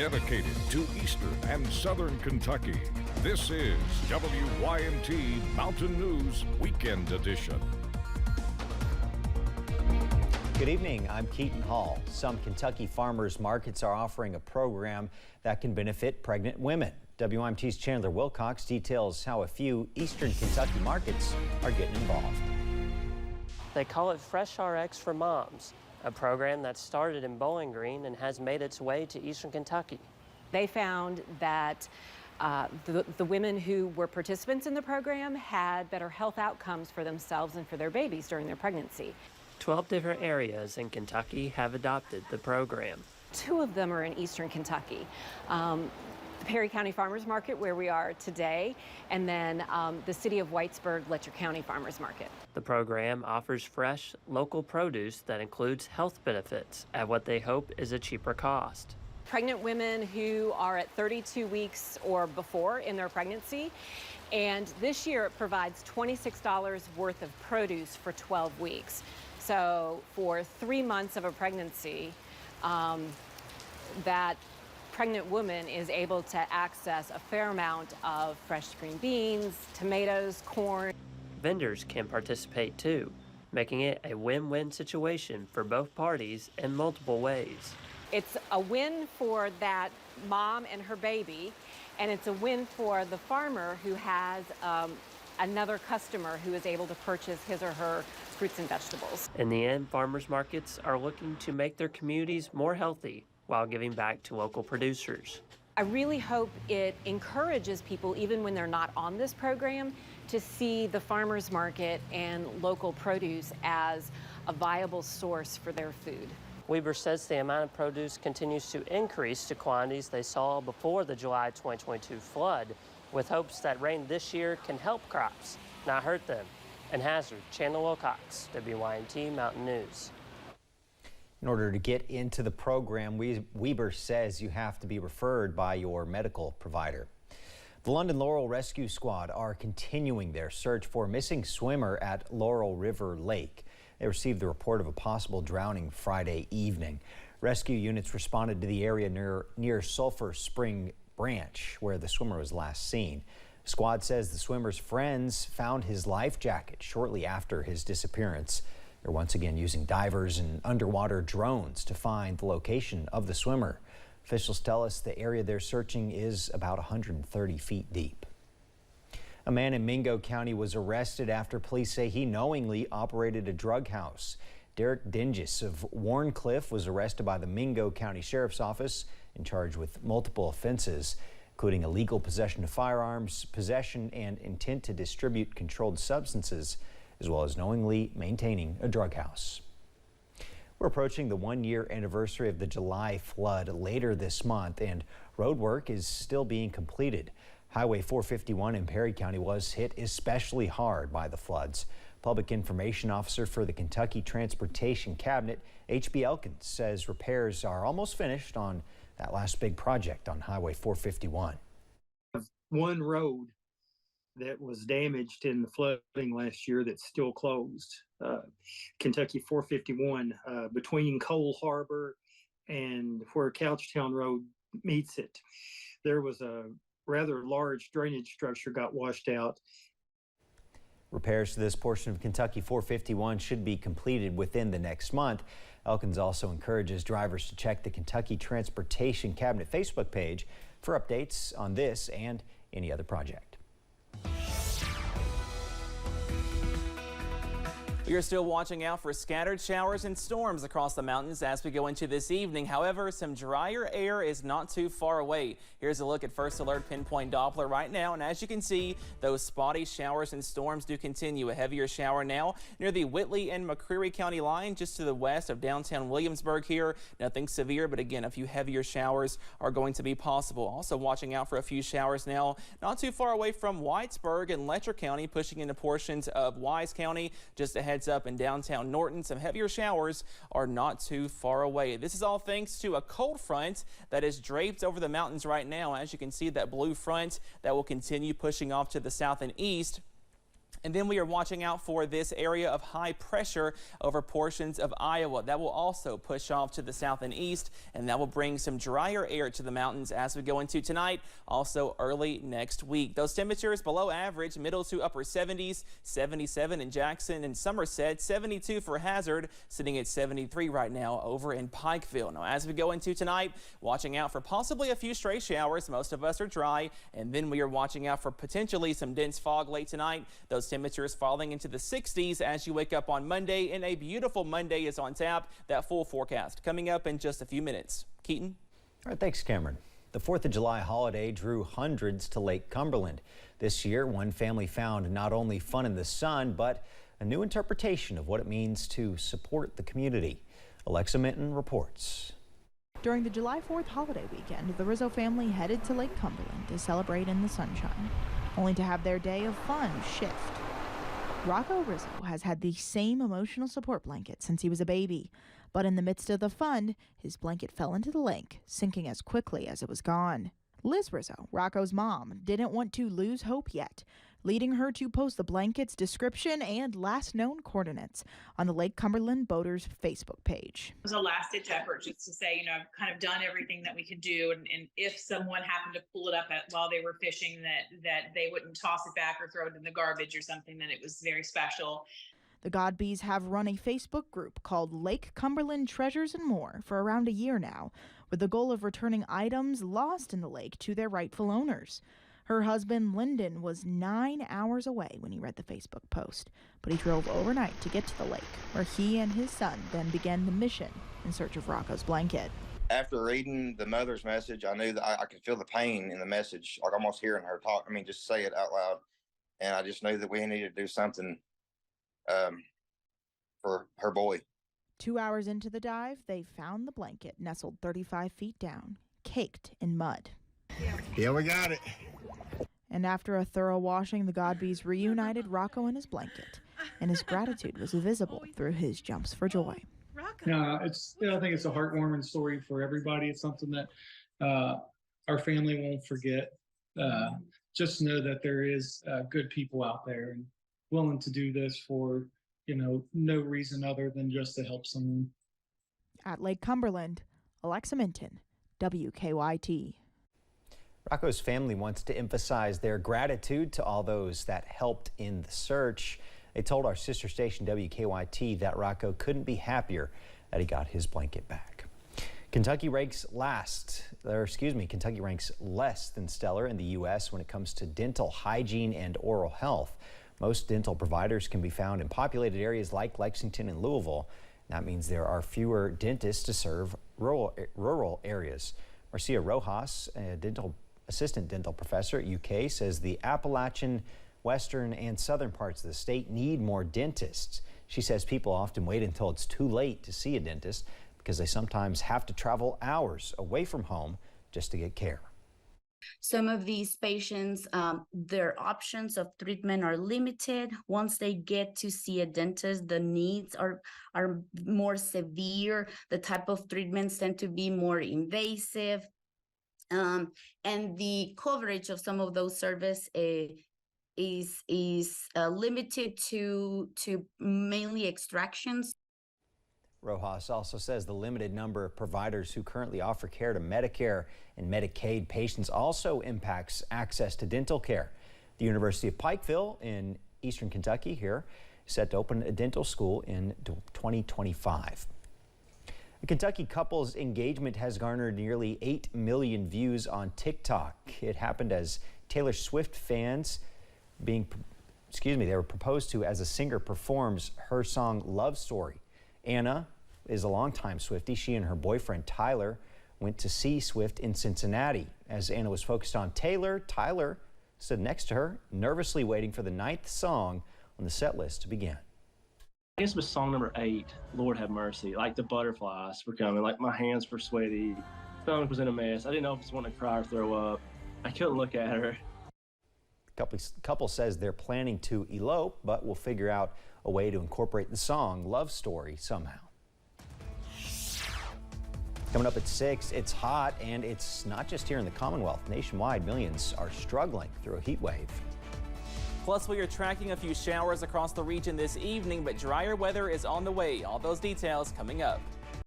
dedicated to eastern and southern Kentucky. This is WYMT Mountain News Weekend Edition. Good evening, I'm Keaton Hall. Some Kentucky farmers markets are offering a program that can benefit pregnant women. WYMT's Chandler Wilcox details how a few eastern Kentucky markets are getting involved. They call it Fresh RX for Moms, a program that started in Bowling Green and has made its way to eastern Kentucky. They found that the women who were participants in the program had better health outcomes for themselves and for their babies during their pregnancy. 12 different areas in Kentucky have adopted the program. 2 of them are in eastern Kentucky. The Perry County Farmers Market, where we are today, and then the city of Whitesburg Letcher County Farmers Market. The program offers fresh, local produce that includes health benefits at what they hope is a cheaper cost. Pregnant women who are at 32 weeks or before in their pregnancy, and this year it provides $26 worth of produce for 12 weeks. So for 3 months of a pregnancy, that pregnant woman is able to access a fair amount of fresh green beans, tomatoes, corn. Vendors can participate too, making it a win-win situation for both parties in multiple ways. It's a win for that mom and her baby, and it's a win for the farmer who has another customer who is able to purchase his or her fruits and vegetables. In the end, farmers markets are looking to make their communities more healthy while giving back to local producers. I really hope it encourages people, even when they're not on this program, to see the farmers market and local produce as a viable source for their food. Weber says the amount of produce continues to increase to quantities they saw before the July 2022 flood, with hopes that rain this year can help crops, not hurt them. In Hazard, Chandler Wilcox, WYMT Mountain News. In order to get into the program, Weber says you have to be referred by your medical provider. The London Laurel Rescue Squad are continuing their search for a missing swimmer at Laurel River Lake. They received the report of a possible drowning Friday evening. Rescue units responded to the area near Sulphur Spring Branch, where the swimmer was last seen. The squad says the swimmer's friends found his life jacket shortly after his disappearance. They're once again using divers and underwater drones to find the location of the swimmer. Officials tell us the area they're searching is about 130 feet deep. A man in Mingo County was arrested after police say he knowingly operated a drug house. Derek Dingus of Warncliffe was arrested by the Mingo County Sheriff's Office and charged with multiple offenses, including illegal possession of firearms, possession and intent to distribute controlled substances, as well as knowingly maintaining a drug house. We're approaching the 1-year anniversary of the July flood later this month, and road work is still being completed. Highway 451 in Perry County was hit especially hard by the floods. Public Information Officer for the Kentucky Transportation Cabinet, H.B. Elkins, says repairs are almost finished on that last big project on Highway 451. One road that was damaged in the flooding last year that's still closed. Kentucky 451 between Cole Harbor and where Couchtown Road meets it. There was a rather large drainage structure got washed out. Repairs to this portion of Kentucky 451 should be completed within the next month. Elkins also encourages drivers to check the Kentucky Transportation Cabinet Facebook page for updates on this and any other project. We are still watching out for scattered showers and storms across the mountains as we go into this evening. However, some drier air is not too far away. Here's a look at First Alert Pinpoint Doppler right now, and as you can see, those spotty showers and storms do continue. A heavier shower now near the Whitley and McCreary County line, just to the west of downtown Williamsburg here. Nothing severe, but again, a few heavier showers are going to be possible. Also watching out for a few showers now not too far away from Whitesburg and Letcher County, pushing into portions of Wise County. Just a heads up in downtown Norton, some heavier showers are not too far away. This is all thanks to a cold front that is draped over the mountains right now. As you can see, that blue front that will continue pushing off to the south and east And then we are watching out for this area of high pressure over portions of Iowa. That will also push off to the south and east, and that will bring some drier air to the mountains as we go into tonight, also early next week. Those temperatures below average, middle to upper 70s, 77 in Jackson and Somerset, 72 for Hazard, sitting at 73 right now over in Pikeville. Now, as we go into tonight, watching out for possibly a few stray showers. Most of us are dry, and then we are watching out for potentially some dense fog late tonight. Those temperatures falling into the 60s as you wake up on Monday, and a beautiful Monday is on tap. That full forecast coming up in just a few minutes. Keaton? All right, thanks, Cameron. The 4th of July holiday drew hundreds to Lake Cumberland. This year, one family found not only fun in the sun, but a new interpretation of what it means to support the community. Alexa Minton reports. During the July 4th holiday weekend, the Rizzo family headed to Lake Cumberland to celebrate in the sunshine, only to have their day of fun shift. Rocco Rizzo has had the same emotional support blanket since he was a baby, but in the midst of the fun, his blanket fell into the lake, sinking as quickly as it was gone. Liz Rizzo, Rocco's mom, didn't want to lose hope yet, leading her to post the blanket's description and last known coordinates on the Lake Cumberland Boaters Facebook page. It was a last-ditch effort just to say, I've kind of done everything that we could do, and if someone happened to pull it up while they were fishing, that they wouldn't toss it back or throw it in the garbage or something, that it was very special. The Godbees have run a Facebook group called Lake Cumberland Treasures and More for around a year now, with the goal of returning items lost in the lake to their rightful owners. Her husband, Lyndon, was 9 hours away when he read the Facebook post, but he drove overnight to get to the lake, where he and his son then began the mission in search of Rocco's blanket. After reading the mother's message, I knew that I could feel the pain in the message, like almost hearing her talk. Just say it out loud. And I just knew that we needed to do something for her boy. 2 hours into the dive, they found the blanket nestled 35 feet down, caked in mud. Yeah, we got it. And after a thorough washing, the Godbees reunited Rocco in his blanket, and his gratitude was visible through his jumps for joy. I think it's a heartwarming story for everybody. It's something that our family won't forget. Just know that there is good people out there and willing to do this for, no reason other than just to help someone. At Lake Cumberland, Alexa Minton, WKYT. Rocco's family wants to emphasize their gratitude to all those that helped in the search. They told our sister station WKYT that Rocco couldn't be happier that he got his blanket back. Kentucky ranks less than stellar in the U.S. when it comes to dental hygiene and oral health. Most dental providers can be found in populated areas like Lexington and Louisville. That means there are fewer dentists to serve rural areas. Marcia Rojas, a assistant dental professor at UK, says the Appalachian, western, and southern parts of the state need more dentists. She says people often wait until it's too late to see a dentist because they sometimes have to travel hours away from home just to get care. Some of these patients, their options of treatment are limited. Once they get to see a dentist, the needs are more severe. The type of treatments tend to be more invasive. And the coverage of some of those services is limited to mainly extractions. Rojas also says the limited number of providers who currently offer care to Medicare and Medicaid patients also impacts access to dental care. The University of Pikeville in eastern Kentucky here is set to open a dental school in 2025. A Kentucky couple's engagement has garnered nearly 8 million views on TikTok. It happened as Taylor Swift fans they were proposed to as a singer performs her song Love Story. Anna is a longtime Swiftie. She and her boyfriend Tyler went to see Swift in Cincinnati. As Anna was focused on Taylor, Tyler stood next to her, nervously waiting for the 9th song on the set list to begin. I guess it was song number 8, Lord Have Mercy. Like the butterflies were coming, like my hands were sweaty, stomach was in a mess. I didn't know if I was wanting to cry or throw up. I couldn't look at her. The couple says they're planning to elope, but will figure out a way to incorporate the song Love Story somehow. Coming up at 6, it's hot, and it's not just here in the Commonwealth. Nationwide, millions are struggling through a heat wave. Plus, we are tracking a few showers across the region this evening, but drier weather is on the way. All those details coming up.